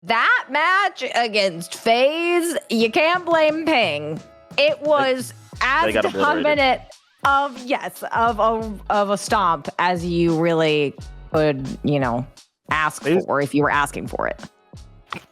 That match against FaZe, you can't blame Ping. It was as dominant of a stomp as you really could, ask for if you were asking for it.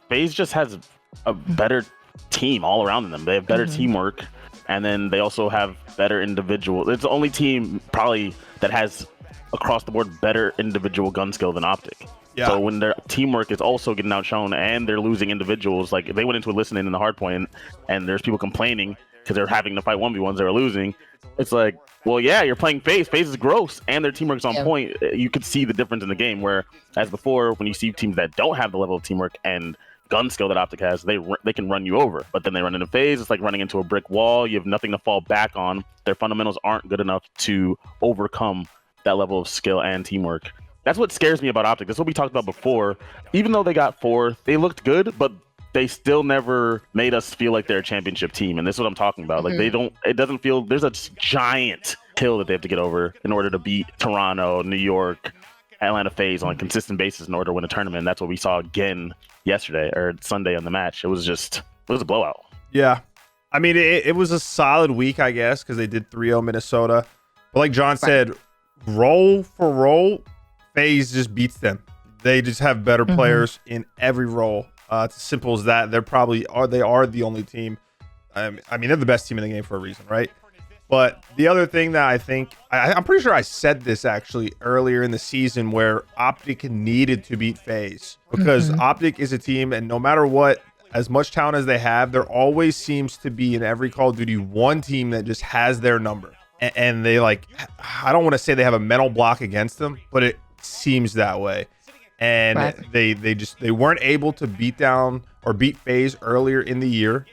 FaZe just has a better team all around them. They have better teamwork, and then they also have better individual. It's the only team probably that has across the board better individual gun skill than OpTic. Yeah. So when their teamwork is also getting outshone and they're losing individuals, like they went into a listening in the hard point and there's people complaining because they're having to fight 1v1s, they were losing. It's like, well, yeah, you're playing FaZe. FaZe is gross and their teamwork's on point. You could see the difference in the game where, as before, when you see teams that don't have the level of teamwork and gun skill that OpTic has, they can run you over. But then they run into FaZe, it's like running into a brick wall. You have nothing to fall back on. Their fundamentals aren't good enough to overcome that level of skill and teamwork. That's what scares me about OpTic. That's what we talked about before. Even though they got fourth, they looked good, but they still never made us feel like they're a championship team. And this is what I'm talking about. Like it doesn't feel, there's a giant hill that they have to get over in order to beat Toronto, New York, Atlanta FaZe on a consistent basis in order to win a tournament. And that's what we saw again yesterday or Sunday on the match. It was a blowout. Yeah. I mean, it was a solid week, I guess, because they did 3-0 Minnesota. But like John said, role for role, FaZe just beats them. They just have better players in every role. It's as simple as that. They are the only team. I mean, they're the best team in the game for a reason, right? But the other thing that I think, I'm pretty sure I said this actually earlier in the season where OpTic needed to beat FaZe because OpTic is a team, and no matter what, as much talent as they have, there always seems to be in every Call of Duty one team that just has their number. And they I don't want to say they have a mental block against them, but it seems that way. And they weren't able to beat FaZe earlier in the year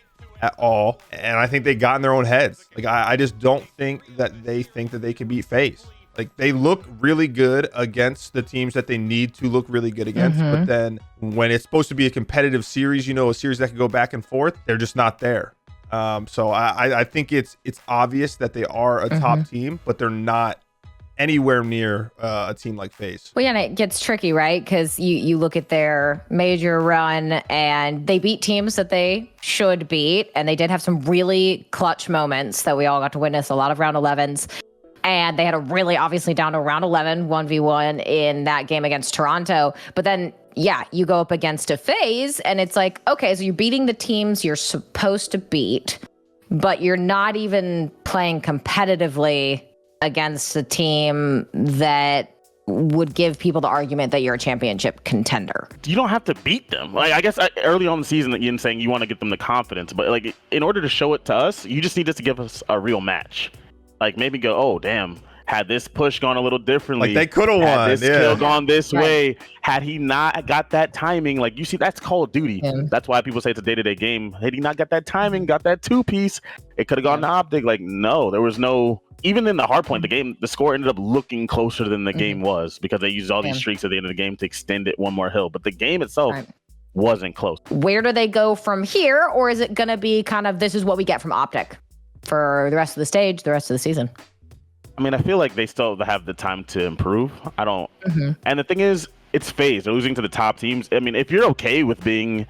at all. And I think they got in their own heads. Like, I just don't think that they think that they can beat FaZe. Like, they look really good against the teams that they need to look really good against. But then when it's supposed to be a competitive series, a series that can go back and forth, they're just not there. So I think it's obvious that they are a top team, but they're not anywhere near a team like FaZe. Well, yeah, and it gets tricky, right? Because you look at their major run and they beat teams that they should beat. And they did have some really clutch moments that we all got to witness, a lot of round 11s. And they had a really obviously down to round 11, 1v1 in that game against Toronto. But then, yeah, you go up against a FaZe and it's like, okay, so you're beating the teams you're supposed to beat, but you're not even playing competitively against a team that would give people the argument that you're a championship contender. You don't have to beat them. Like, I guess early on in the season that you're saying you want to get them the confidence, but like in order to show it to us, you just need us to give us a real match. Like maybe go, oh damn, had this push gone a little differently, like they could have won. This kill gone this way. Had he not got that timing, like you see, that's Call of Duty. That's why people say it's a day-to-day game. Had he not got that timing, got that two-piece, it could have gone to OpTic. Like no, there was no. Even in the hard point, the score ended up looking closer than the game was because they used all these streaks at the end of the game to extend it one more hill. But the game itself wasn't close. Where do they go from here, or is it going to be kind of this is what we get from OpTic for the rest of the stage, the rest of the season? I mean, I feel like they still have the time to improve. I don't. And the thing is, it's FaZe. They're losing to the top teams. I mean, if you're okay with being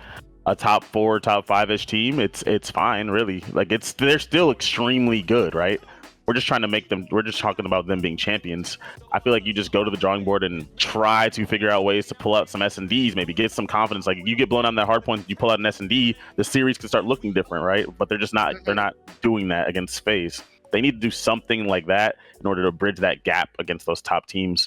a top 4, top 5-ish team, it's fine, really. Like they're still extremely good, right? We're just trying to make them. We're just talking about them being champions. I feel like you just go to the drawing board and try to figure out ways to pull out some S&Ds, maybe get some confidence. Like you get blown on that hard point, you pull out an S&D, the series can start looking different, right? But they're just not. They're not doing that against FaZe. They need to do something like that in order to bridge that gap against those top teams.